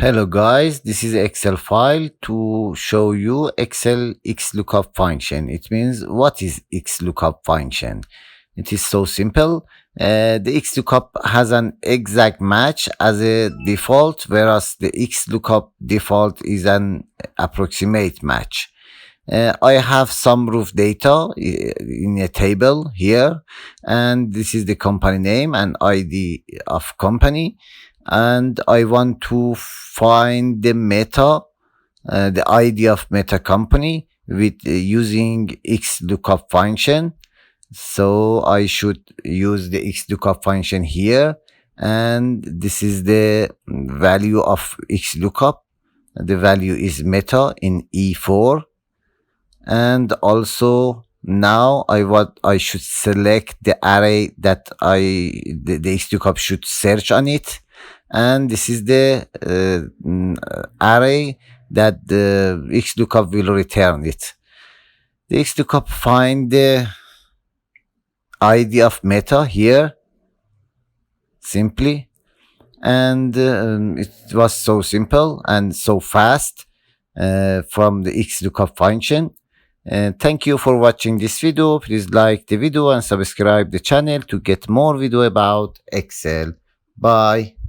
Hello guys, this is Excel file to show you Excel XLookup function. It means what is XLookup function? It is so simple. The XLookup has an exact match as a default, whereas the XLookup default is an approximate match. I have some roof data in a table here, and this is the company name and ID of company, and I want to find the meta, the ID of meta company with using XLookup function. So I should use the XLookup function here, and this is the value of XLookup. The value is meta in E4, and also now I should select the array that the XLookup should search on it, and this is the array that the XLookup will return it. The XLookup find the ID of meta here simply, and it was so simple and so fast from the XLookup function. Thank you for watching this video. Please like the video and subscribe the channel to get more video about Excel. Bye.